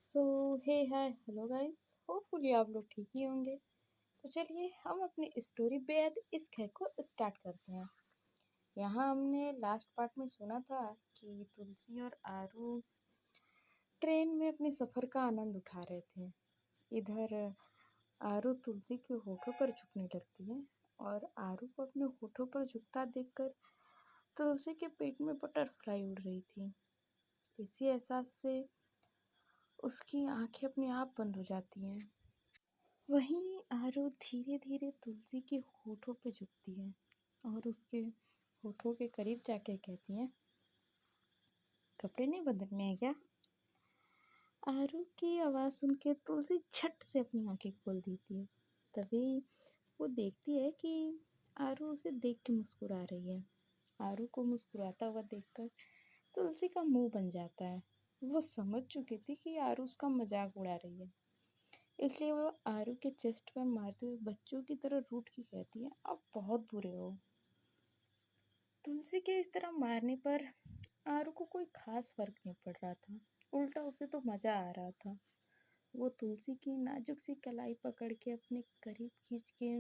सो हे hi hello guys. Hopefully आप लोग ठीक ही होंगे। तो चलिए हम अपनी स्टोरी बेहद इश्क है को स्टार्ट करते हैं। यहाँ हमने लास्ट पार्ट में सुना था कि तुलसी और आरू ट्रेन में अपने सफ़र का आनंद उठा रहे थे। इधर आरू तुलसी के होठों पर झुकने लगती है और आरू को अपने होठों पर झुकता देखकर तुलसी के पेट में बटरफ्लाई उड़ रही थी। इसी एहसास से उसकी आंखें अपने आप बंद हो जाती हैं। वहीं आरू धीरे धीरे तुलसी के होठों पे झुकती है और उसके होठों के करीब जाके कहती है, कपड़े नहीं बदलने हैं क्या? आरू की आवाज़ सुन के तुलसी झट से अपनी आंखें खोल देती है। तभी वो देखती है कि आरू उसे देख के मुस्कुरा रही है। आरू को मुस्कुराता हुआ देखकर तुलसी का मुंह बन जाता है। वो समझ चुकी थी कि आरू उसका मजाक उड़ा रही है, इसलिए वो आरू के चेस्ट पर मारते हुए बच्चों की तरह रूठ के कहती है, आप बहुत बुरे हो। तुलसी के इस तरह मारने पर आरू को कोई खास फर्क नहीं पड़ रहा था, उल्टा उसे तो मज़ा आ रहा था। वो तुलसी की नाजुक सी कलाई पकड़ के अपने करीब खींच के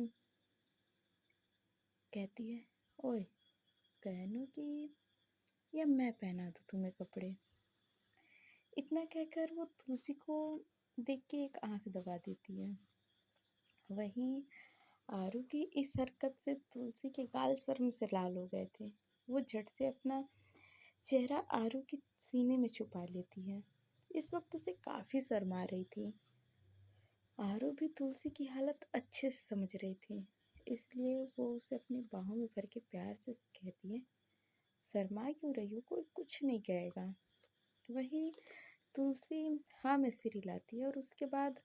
कहती है, ओए पहनो कि या मैं पहना दूँ तुम्हें कपड़े। इतना कहकर वो तुलसी को देख के एक आंख दबा देती है। वहीं आरू की इस हरकत से तुलसी के गाल शर्म से लाल हो गए थे। वो झट से अपना चेहरा आरू के सीने में छुपा लेती है। इस वक्त उसे काफ़ी शर्म आ रही थी। आरू भी तुलसी की हालत अच्छे से समझ रही थी, इसलिए वो उसे अपनी बाहों में भर के प्यार से कहती है, शर्मा क्यों रही हो, कोई कुछ नहीं कहेगा। वही तुलसी हाँ में सिर हिलाती है और उसके बाद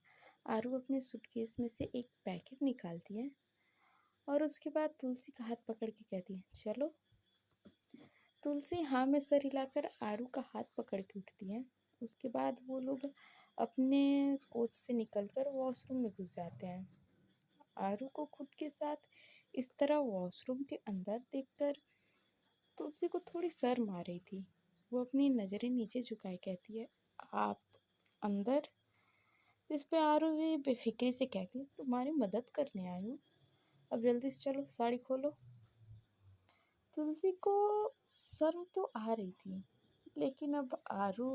आरू अपने सूटकेस में से एक पैकेट निकालती है और उसके बाद तुलसी का हाथ पकड़ के कहती है, चलो। तुलसी हाँ में सर हिलाकर आरू का हाथ पकड़ के उठती है। उसके बाद वो लोग अपने कोच से निकलकर वॉशरूम में घुस जाते हैं। आरू को खुद के साथ इस तरह वॉशरूम के अंदर देखकर तुलसी को थोड़ी शर्म आ रही थी। वो अपनी नज़रें नीचे झुकाए कहती है, आप अंदर? इस पे आरू भी बेफिक्री से कहती है, तुम्हारी मदद करने आई हूँ, अब जल्दी से चलो, साड़ी खोलो। तुलसी को शर्म तो आ रही थी, लेकिन अब आरू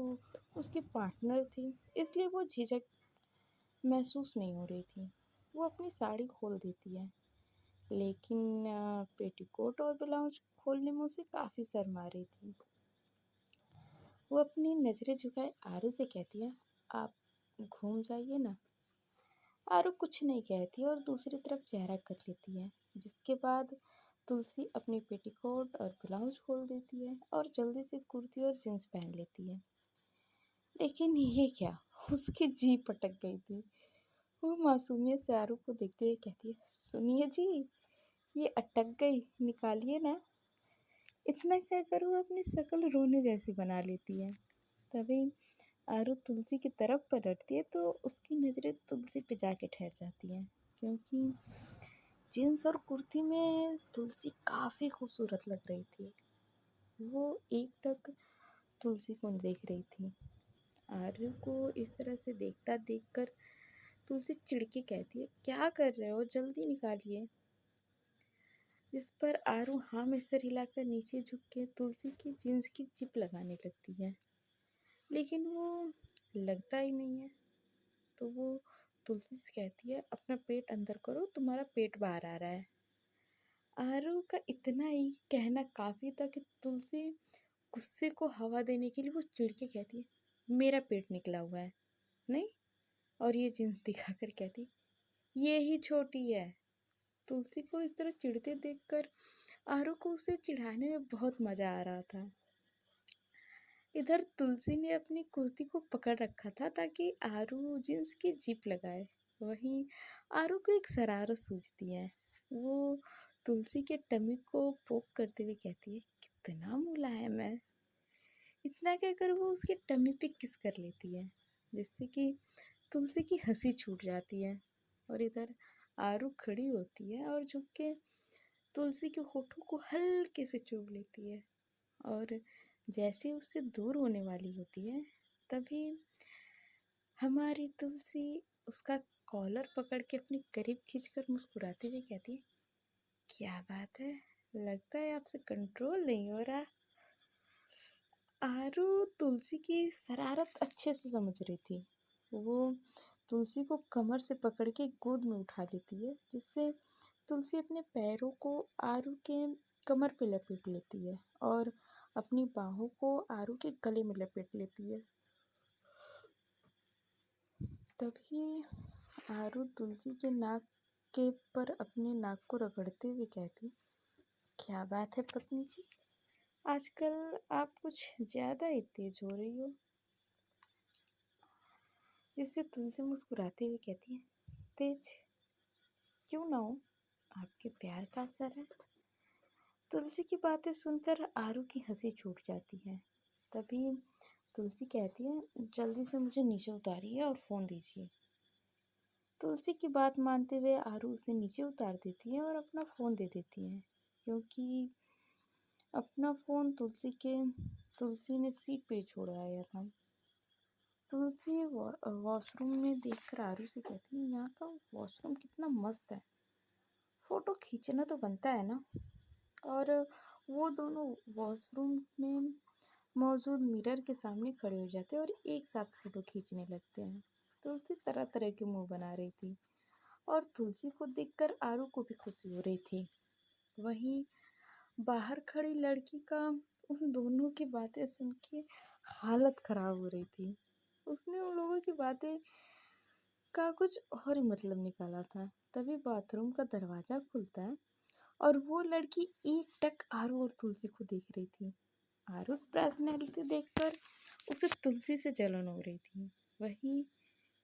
उसकी पार्टनर थी, इसलिए वो झिझक महसूस नहीं हो रही थी। वो अपनी साड़ी खोल देती है, लेकिन पेटीकोट और ब्लाउज खोलने में उसे काफ़ी शर्म आ रही थी। वो अपनी नज़रें झुकाए आरू से कहती है, आप घूम जाइए ना। आरू कुछ नहीं कहती और दूसरी तरफ चेहरा कर लेती है, जिसके बाद तुलसी अपनी पेटीकोट और ब्लाउज खोल देती है और जल्दी से कुर्ती और जींस पहन लेती है। लेकिन ये क्या, उसकी जीभ अटक गई थी। वो मासूमियत से आरू को देखते हुए कहती है, सुनिए जी, ये अटक गई, निकालिए ना। इतना कहकर वो अपनी शक्ल रोने जैसी बना लेती है। तभी आरू तुलसी की तरफ पलटती है तो उसकी नज़रें तुलसी पे जाके ठहर जाती हैं, क्योंकि जीन्स और कुर्ती में तुलसी काफ़ी खूबसूरत लग रही थी। वो एकटक तुलसी को देख रही थी। आरू को इस तरह से देखता देखकर तुलसी चिढ़ के कहती है, क्या कर रहे हो, जल्दी निकालिए। जिस पर आरू हाँ में सर हिलाकर नीचे झुक के तुलसी की जीन्स की जिप लगाने लगती है, लेकिन वो लगता ही नहीं है। तो वो तुलसी से कहती है, अपना पेट अंदर करो, तुम्हारा पेट बाहर आ रहा है। आरू का इतना ही कहना काफ़ी था कि तुलसी गुस्से को हवा देने के लिए वो चिढ़ के कहती है, मेरा पेट निकला हुआ है नहीं, और ये जींस दिखाकर कहती, ये ही छोटी है। तुलसी को इस तरह चिढ़ते देखकर आरू को उसे चिढ़ाने में बहुत मज़ा आ रहा था। इधर तुलसी ने अपनी कुर्ती को पकड़ रखा था ताकि आरू जींस की जिप लगाए। वहीं आरू को एक शरारत सूझती है। वो तुलसी के टमी को पोक करते हुए कहती है, कितना मुलायम है। इतना कहकर वो उसके टमी पे किस कर लेती है, जिससे कि तुलसी की हंसी छूट जाती है। और इधर आरू खड़ी होती है और झुक के तुलसी के होठों को हल्के से चूम लेती है और जैसे उससे दूर होने वाली होती है, तभी हमारी तुलसी उसका कॉलर पकड़ के अपने करीब खींचकर मुस्कुराते हुए कहती है, क्या बात है, लगता है आपसे कंट्रोल नहीं हो रहा। आरू तुलसी की शरारत अच्छे से समझ रही थी। वो तुलसी को कमर से पकड़ के गोद में उठा लेती है, जिससे तुलसी अपने पैरों को आरू के कमर पे लपेट लेती है और अपनी बाहों को आरू के गले में लपेट लेती है। तभी आरू तुलसी के नाक के पर अपने नाक को रगड़ते हुए कहती, क्या बात है पत्नी जी, आजकल आप कुछ ज्यादा ही तेज हो रही हो। इस पे तुलसी मुस्कुराते हुए कहती है, तेज क्यों ना हो, आपके प्यार का असर है। तुलसी की बातें सुनकर आरू की हंसी छूट जाती है। तभी तुलसी कहती है, जल्दी से मुझे नीचे उतारिए और फोन दीजिए। तुलसी की बात मानते हुए आरू उसे नीचे उतार देती है और अपना फ़ोन दे देती है, क्योंकि अपना फ़ोन तुलसी ने सीट पे छोड़ आया था। तुलसी वॉशरूम में देखकर आरू से कहती है, यहाँ का वॉशरूम कितना मस्त है, फ़ोटो खींचना तो बनता है ना। और वो दोनों वॉशरूम में मौजूद मिरर के सामने खड़े हो जाते हैं और एक साथ फ़ोटो खींचने लगते हैं। तुलसी तरह तरह के मुंह बना रही थी और तुलसी को देखकर आरू को भी खुशी हो रही थी। वहीं बाहर खड़ी लड़की का उन दोनों की बातें सुन के हालत खराब हो रही थी। उसने उन लोगों की बातें का कुछ और ही मतलब निकाला था। तभी बाथरूम का दरवाजा खुलता है और वो लड़की एकटक आरू और तुलसी को देख रही थी। आरू पर्सनैलिटी देखकर उसे तुलसी से जलन हो रही थी। वहीं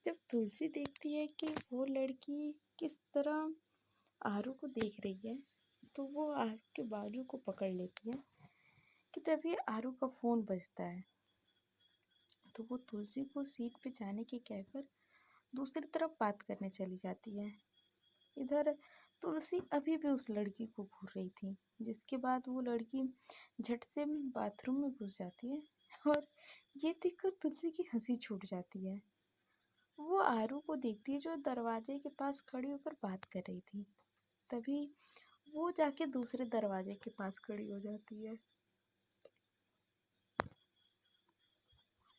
जब तुलसी देखती है कि वो लड़की किस तरह आरू को देख रही है, तो वो आरू के बाजू को पकड़ लेती है कि तभी आरू का फ़ोन बजता है। तो वो तुलसी को सीट पे जाने के कहकर दूसरी तरफ बात करने चली जाती है। इधर तुलसी अभी भी उस लड़की को घूर रही थी, जिसके बाद वो लड़की झट से बाथरूम में घुस जाती है और ये देखकर तुलसी की हंसी छूट जाती है। वो आरू को देखती है जो दरवाजे के पास खड़ी होकर बात कर रही थी। तभी वो जाके दूसरे दरवाजे के पास खड़ी हो जाती है।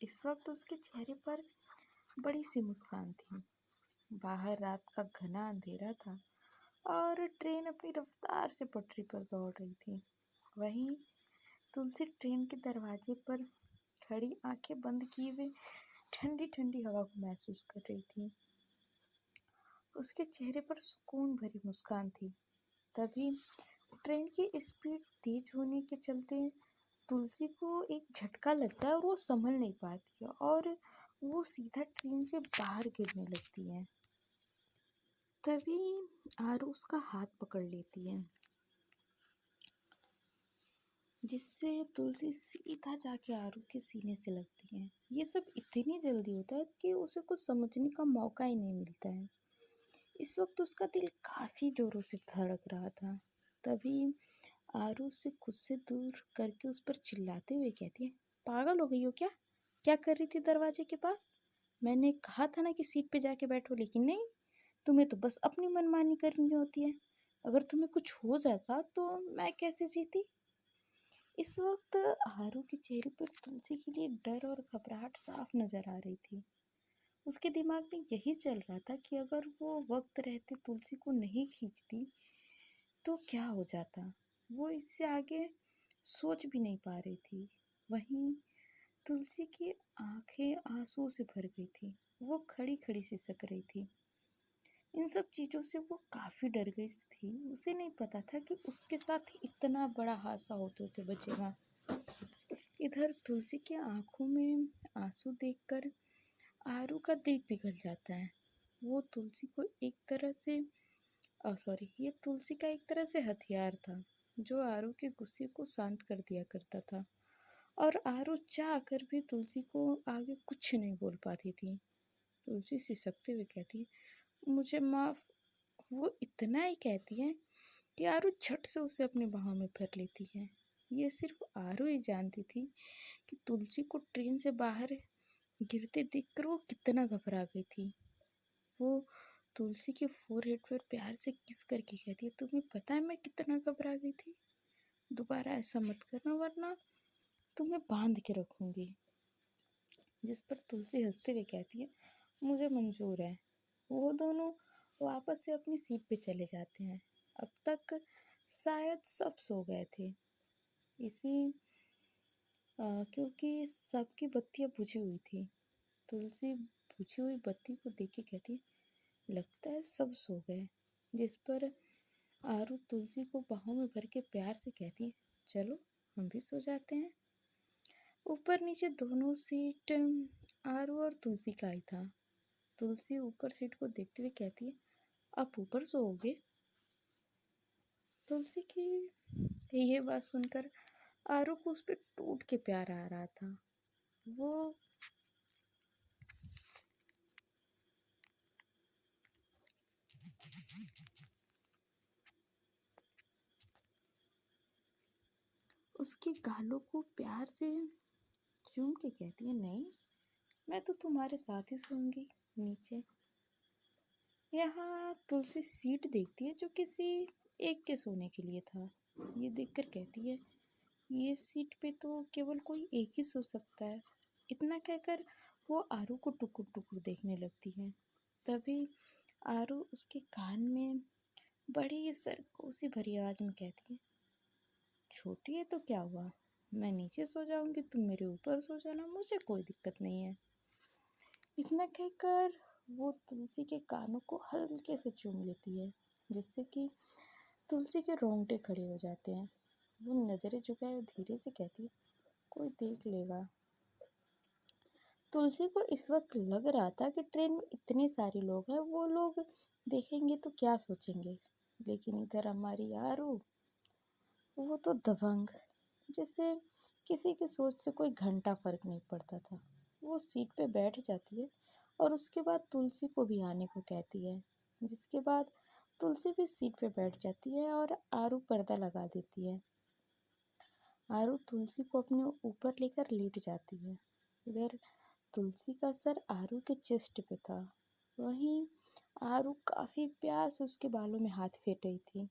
इस वक्त उसके चेहरे पर बड़ी सी मुस्कान थी। बाहर रात का घना अंधेरा था और ट्रेन अपनी रफ्तार से पटरी पर दौड़ रही थी। वहीं तुलसी ट्रेन के दरवाजे पर खड़ी आंखें बंद किए हुए ठंडी ठंडी हवा को महसूस कर रही थी। उसके चेहरे पर सुकून भरी मुस्कान थी। तभी ट्रेन की स्पीड तेज होने के चलते तुलसी को एक झटका लगता है और वो संभल नहीं पाती है और वो सीधा ट्रेन से बाहर गिरने लगती है। तभी आरू उसका हाथ पकड़ लेती है, जिससे तुलसी सीधा जाके आरू के सीने से लगती है। ये सब इतनी जल्दी होता है कि उसे कुछ समझने का मौका ही नहीं मिलता है। इस वक्त उसका दिल काफी जोरों से धड़क रहा था। तभी आरू उसे खुद से दूर करके उस पर चिल्लाते हुए कहती है, पागल हो गई हो क्या? क्या कर रही थी दरवाजे के पास? मैंने कहा था ना कि सीट पे जाके बैठो, लेकिन नहीं, तुम्हें तो बस अपनी मनमानी करनी होती है। अगर तुम्हें कुछ हो जाता तो मैं कैसे जीती? इस वक्त आरू के चेहरे पर तुलसी के लिए डर और घबराहट साफ नजर आ रही थी। उसके दिमाग में यही चल रहा था कि अगर वो वक्त रहते तुलसी को नहीं खींचती तो क्या हो जाता। वो इससे आगे सोच भी नहीं पा रही थी। वहीं तुलसी की आंखें आंसुओं से भर गई थी। वो खड़ी खड़ी सिसक रही थी। इन सब चीज़ों से वो काफ़ी डर गई थी। उसे नहीं पता था कि उसके साथ इतना बड़ा हादसा होते होते बचेगा। इधर तुलसी की आंखों में आंसू देखकर आरू का दिल पिघल जाता है। वो तुलसी को एक तरह से ये तुलसी का एक तरह से हथियार था, जो आरू के गुस्से को शांत कर दिया करता था। और आरू चाह कर भी तुलसी को आगे कुछ नहीं बोल पाती थी। तुलसी सिसकते हुए कहती है, मुझे माफ। वो इतना ही कहती है कि आरू झट से उसे अपने बाहों में भर लेती है। ये सिर्फ आरू ही जानती थी कि तुलसी को ट्रेन से बाहर गिरते देखकर वो कितना घबरा गई थी। वो तुलसी के फोरहेड पर प्यार से किस करके कहती है, तुम्हें पता है मैं कितना घबरा गई थी, दोबारा ऐसा मत करना वरना तुम्हें बांध के रखूंगी। जिस पर तुलसी हंसते हुए कहती है, मुझे मंजूर है। वो दोनों वापस से अपनी सीट पे चले जाते हैं। अब तक शायद सब सो गए थे, इसी क्योंकि सबकी बत्तियां बुझी हुई थी। तुलसी बुझी हुई बत्ती को देख के कहती है, लगता है सब सो गए। जिस पर आरू तुलसी को बाहों में भर के प्यार से कहती है, चलो हम भी सो जाते हैं। ऊपर नीचे दोनों सीट आरू और तुलसी का ही था। तुलसी ऊपर सीट को देखते हुए कहती है, आप ऊपर सोओगे? तुलसी की ये बात सुनकर आरू को उस पर टूट के प्यार आ रहा था। वो उसके गालों को प्यार से चूम के कहती है, नहीं, मैं तो तुम्हारे साथ ही सोऊंगी नीचे। यहाँ तुलसी सीट देखती है जो किसी एक के सोने के लिए था। ये देखकर कहती है, ये सीट पे तो केवल कोई एक ही सो सकता है। इतना कहकर वो आरू को टुकुर टुकुर देखने लगती है। तभी आरू उसके कान में बड़ी सरकोसी भरी आवाज में कहती है, छोटी है तो क्या हुआ, मैं नीचे सो जाऊंगी, तुम मेरे ऊपर सो जाना, मुझे कोई दिक्कत नहीं है। इतना कहकर वो तुलसी के कानों को हल्के से चूम लेती है, जिससे कि तुलसी के रोंगटे खड़े हो जाते हैं। वो नजरें झुकाए धीरे से कहती है, कोई देख लेगा। तुलसी को इस वक्त लग रहा था कि ट्रेन में इतने सारे लोग हैं, वो लोग देखेंगे तो क्या सोचेंगे। लेकिन इधर हमारी आरू, वो तो दबंग, जैसे किसी की सोच से कोई घंटा फर्क नहीं पड़ता था। वो सीट पे बैठ जाती है और उसके बाद तुलसी को भी आने को कहती है, जिसके बाद तुलसी भी सीट पे बैठ जाती है और आरू पर्दा लगा देती है। आरू तुलसी को अपने ऊपर लेकर लेट जाती है। इधर तुलसी का सर आरू के चेस्ट पे था। वहीं आरू काफी प्यार से उसके बालों में हाथ फेर रही थी।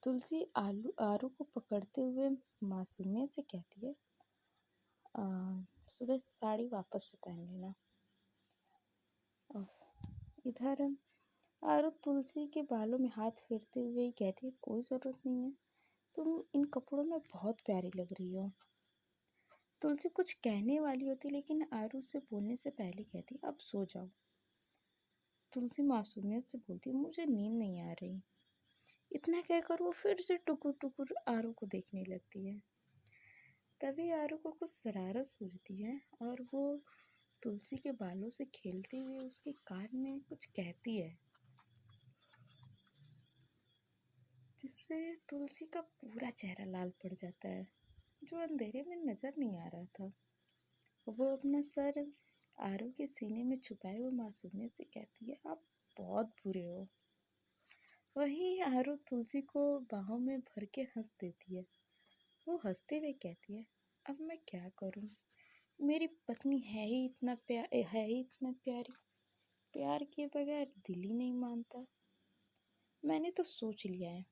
तुलसी आरू को पकड़ते हुए मासूमियत से कहती है, सुबह साड़ी वापस से पहन लेना। इधर आरू तुलसी के बालों में हाथ फेरते हुए ही कहती है, कोई ज़रूरत नहीं है, तुम इन कपड़ों में बहुत प्यारी लग रही हो। तुलसी कुछ कहने वाली होती लेकिन आरू से बोलने से पहले कहती, अब सो जाओ। तुलसी मासूमियत से बोलती, मुझे नींद नहीं आ रही। इतना कहकर वो फिर से टुकुर टुकुर आरू को देखने लगती है। तभी आरू को कुछ शरारत सूझती है और वो तुलसी के बालों से खेलते हुए उसके कान में कुछ कहती है, जिससे तुलसी का पूरा चेहरा लाल पड़ जाता है, जो अंधेरे में नजर नहीं आ रहा था। वो अपना सर आरू के सीने में छुपाए हुए मासूमियत से कहती है, आप बहुत बुरे हो। वहीं आरू तुलसी को बाहों में भर के हंस देती है। वो हंसते हुए कहती है, अब मैं क्या करूं, मेरी पत्नी है ही इतना प्यारी, प्यार किए बगैर दिल ही नहीं मानता। मैंने तो सोच लिया है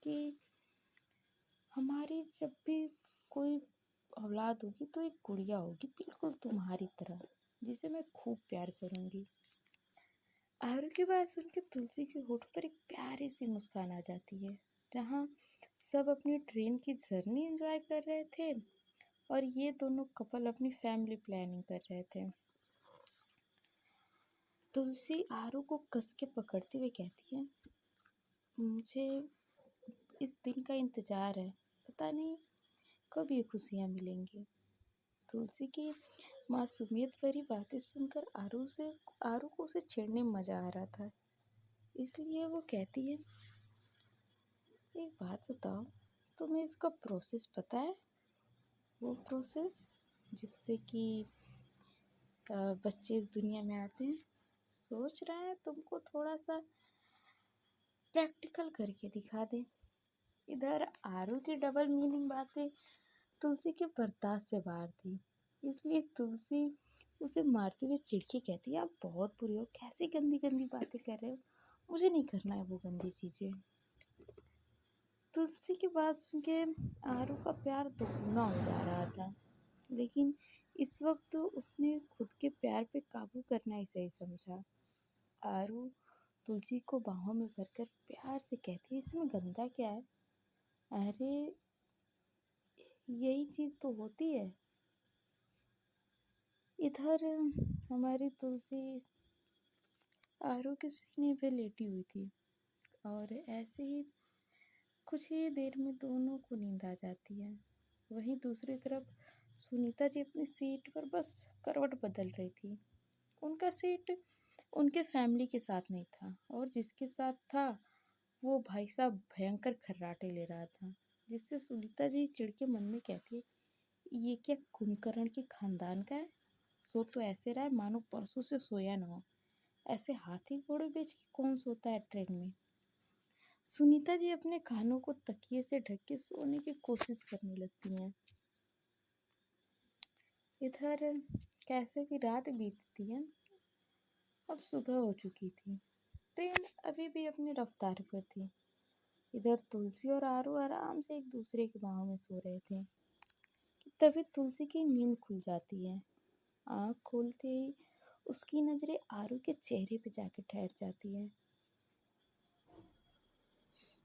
कि हमारी जब भी कोई औलाद होगी तो एक गुड़िया होगी, बिल्कुल तुम्हारी तरह, जिसे मैं खूब प्यार करूंगी। आरू की बात सुनकर तुलसी के होठ पर एक प्यारी सी मुस्कान आ जाती है। जहाँ सब अपनी ट्रेन की जर्नी एंजॉय कर रहे थे और ये दोनों कपल अपनी फैमिली प्लानिंग कर रहे थे। तुलसी आरू को कस के पकड़ते हुए कहती है, मुझे इस दिन का इंतजार है, पता नहीं कब ये खुशियाँ मिलेंगी। तुलसी की मासूमियत भरी बातें सुनकर आरू को उसे छेड़ने में मजा आ रहा था, इसलिए वो कहती है, एक बात बताओ, तुम्हें इसका प्रोसेस पता है? वो प्रोसेस जिससे कि बच्चे इस दुनिया में आते हैं। सोच रहे हैं तुमको थोड़ा सा प्रैक्टिकल करके दिखा दें। इधर आरू की डबल मीनिंग बातें तुलसी के बर्दाश्त से बाहर थी। इसलिए तुलसी उसे मारते हुए चिढ़ के कहती है, आप बहुत बुरे हो, कैसी गंदी गंदी बातें कर रहे हो, मुझे नहीं करना है वो गंदी चीज़ें। तुलसी की बात सुन के आरू का प्यार दोगुना हो जा रहा था, लेकिन इस वक्त उसने खुद के प्यार पे काबू करना ही सही समझा। आरू तुलसी को बाहों में भरकर प्यार से कहती है, इसमें गंदा क्या है? अरे यही चीज़ तो होती है। इधर हमारी तुलसी आरू के सीने पे लेटी हुई थी और ऐसे ही कुछ ही देर में दोनों को नींद आ जाती है। वहीं दूसरी तरफ सुनीता जी अपनी सीट पर बस करवट बदल रही थी। उनका सीट उनके फैमिली के साथ नहीं था और जिसके साथ था वो भाई साहब भयंकर खर्राटे ले रहा था, जिससे सुनीता जी चिढ़ के मन में कहती है, ये क्या कुंभकर्ण के खानदान का है? सो तो ऐसे रहा है मानो परसों से सोया ना हो। ऐसे हाथी घोड़े बेच के कौन सोता है ट्रेन में? सुनीता जी अपने कानों को तकिए से ढक के सोने की कोशिश करने लगती हैं। इधर कैसे भी रात बीतती है। अब सुबह हो चुकी थी। ट्रेन अभी भी अपनी रफ्तार पर थी। इधर तुलसी और आरू आराम से एक दूसरे की बाहों में सो रहे थे कि तभी तुलसी की नींद खुल जाती है। आँख खोलते ही उसकी नजरें आरू के चेहरे पे जाकर ठहर जाती है,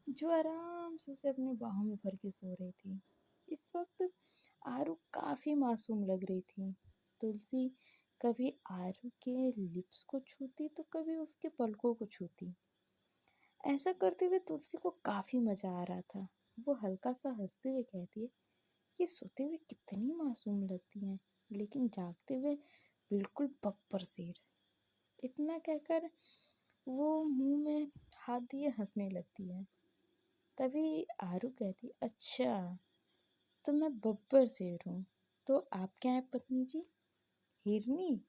जो आराम से उसे अपनी बाहों में भर के सो रही थी। इस वक्त आरू काफी मासूम लग रही थी। तुलसी कभी आरू के लिप्स को छूती तो कभी उसके पलकों को छूती। ऐसा करते हुए तुलसी को काफी मजा आ रहा था। वो हल्का सा हंसते हुए कहती है, ये सोते हुए कितनी मासूम लगती हैं, लेकिन जागते हुए बिल्कुल बब्बर शेर। इतना कहकर वो मुंह में हाथ दिए हंसने लगती है। तभी आरू कहती, अच्छा तो मैं बब्बर शेर हूँ, तो आप क्या हैं पत्नी जी, हिरनी?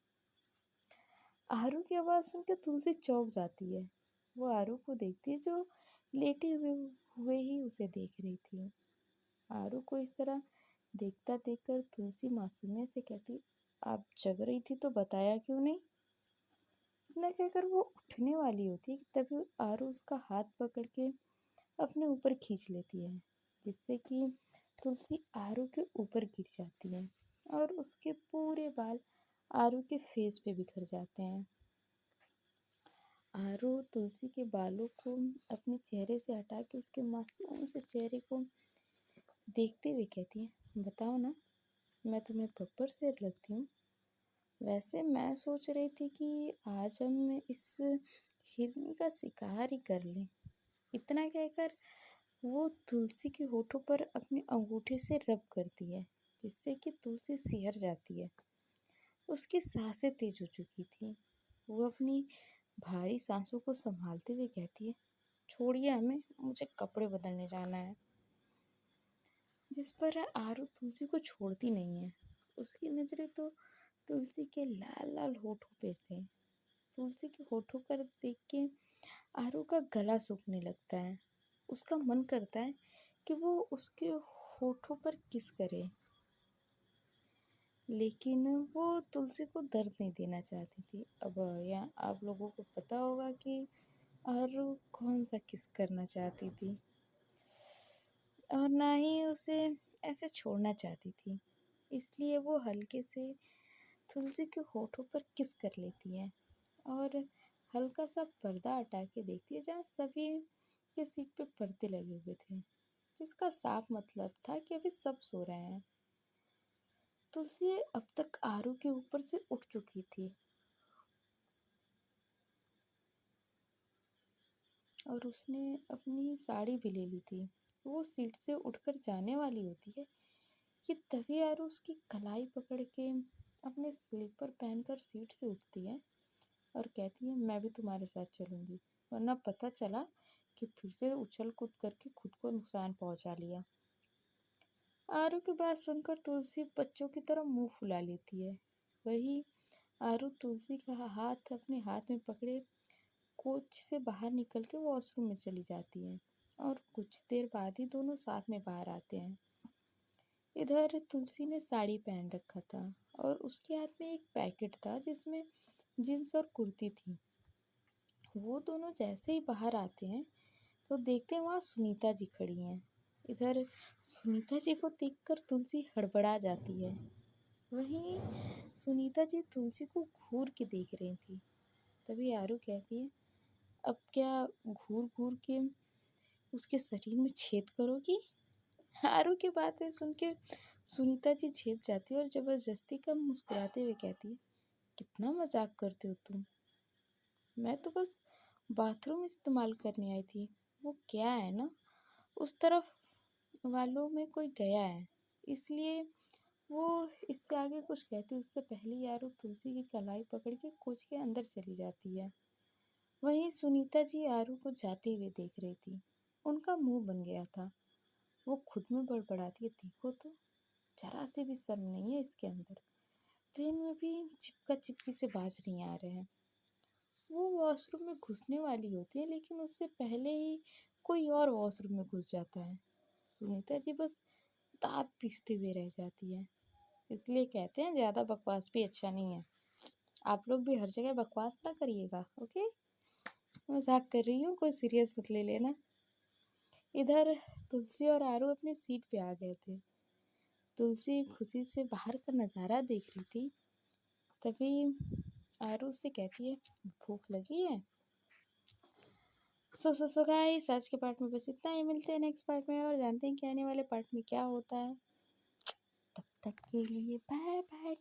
आरू की आवाज़ सुन के तुलसी चौंक जाती है। वो आरू को देखती है जो लेटे हुए ही उसे देख रही थी। आरू को इस तरह देखता देखकर तुलसी मासूमियत से कहती, आप जग रही थी तो बताया क्यों नहीं? इतना कहकर वो उठने वाली होती है तभी आरू उसका हाथ पकड़ के अपने ऊपर खींच लेती है, जिससे कि तुलसी आरू के ऊपर गिर जाती है और उसके पूरे बाल आरू के फेस पे बिखर जाते हैं। आरू तुलसी के बालों को अपने चेहरे से हटा के उसके मासूम से चेहरे को देखते हुए कहती है, बताओ ना, मैं तुम्हें बब्बर शेर लगती हूँ? वैसे मैं सोच रही थी कि आज हम इस हिरनी का शिकार ही कर लें। इतना कहकर वो तुलसी के होठों पर अपने अंगूठे से रब करती है, जिससे कि तुलसी सिहर जाती है। उसकी सांसें तेज हो चुकी थी। वो अपनी भारी सांसों को संभालते हुए कहती है, छोड़िए हमें, मुझे कपड़े बदलने जाना है। जिस पर आरू तुलसी को छोड़ती नहीं है। उसकी नजरें तो तुलसी के लाल लाल होठों पे थे। तुलसी के होठों पर देख के आरू का गला सूखने लगता है। उसका मन करता है कि वो उसके होठों पर किस करे, लेकिन वो तुलसी को दर्द नहीं देना चाहती थी। अब यहाँ आप लोगों को पता होगा कि आरू कौन सा किस करना चाहती थी और ना ही उसे ऐसे छोड़ना चाहती थी। इसलिए वो हल्के से तुलसी के होठों पर किस कर लेती है और हल्का सा पर्दा हटा के देखती है जहाँ सभी के सीट पे पर्दे लगे हुए थे, जिसका साफ मतलब था कि अभी सब सो रहे हैं। तुलसी अब तक आरू के ऊपर से उठ चुकी थी और उसने अपनी साड़ी भी ले ली थी। वो सीट से उठकर जाने वाली होती है कि तभी आरू उसकी कलाई पकड़ के अपने स्लीपर पहनकर सीट से उठती है और कहती है, मैं भी तुम्हारे साथ चलूंगी, वरना पता चला कि फिर से उछल कूद करके खुद को नुकसान पहुंचा लिया। आरू की बात सुनकर तुलसी बच्चों की तरह मुंह फुला लेती है। वही आरू तुलसी का हाथ अपने हाथ में पकड़े कोच से बाहर निकल के वॉशरूम में चली जाती है और कुछ देर बाद ही दोनों साथ में बाहर आते हैं। इधर तुलसी ने साड़ी पहन रखा था और उसके हाथ में एक पैकेट था जिसमें जीन्स और कुर्ती थी। वो दोनों जैसे ही बाहर आते हैं तो देखते हैं वहाँ सुनीता जी खड़ी हैं। इधर सुनीता जी को देखकर तुलसी हड़बड़ा जाती है। वहीं सुनीता जी तुलसी को घूर के देख रही थी। तभी आरू कहती है, अब क्या घूर घूर के उसके शरीर में छेद करोगी? आरू की बातें सुन के सुनीता जी झेप जाती है और जबरदस्ती का मुस्कुराते हुए कहती है, कितना मजाक करते हो तुम। मैं तो बस बाथरूम इस्तेमाल करने आई थी। वो क्या है ना, उस तरफ वालों में कोई गया है, इसलिए वो इससे आगे कुछ कहती उससे पहले यारो तुलसी की कलाई पकड़ के कुछ के अंदर चली जाती है। वहीं सुनीता जी आरू को जाते हुए देख रही थी। उनका मुंह बन गया था। वो खुद में बड़बड़ाती है, देखो तो जरा से भी शर्म नहीं है इसके अंदर। ट्रेन में भी चिपका चिपकी से बाज नहीं आ रहे हैं। वो वॉशरूम में घुसने वाली होती है लेकिन उससे पहले ही कोई और वॉशरूम में घुस जाता है। सुनीता जी बस दांत पीसते हुए रह जाती है। इसलिए कहते हैं ज़्यादा बकवास भी अच्छा नहीं है। आप लोग भी हर जगह बकवास ना करिएगा, ओके। मजाक कर रही हूँ, कोई सीरियस मत ले लेना। इधर तुलसी और आरू अपनी सीट पे आ गए थे। तुलसी खुशी से बाहर का नज़ारा देख रही थी। तभी आरू से कहती है, भूख लगी है? सो गाइस, आज के पार्ट में बस इतना ही। मिलते हैं नेक्स्ट पार्ट में और जानते हैं कि आने वाले पार्ट में क्या होता है। तब तक के लिए बाय बाय।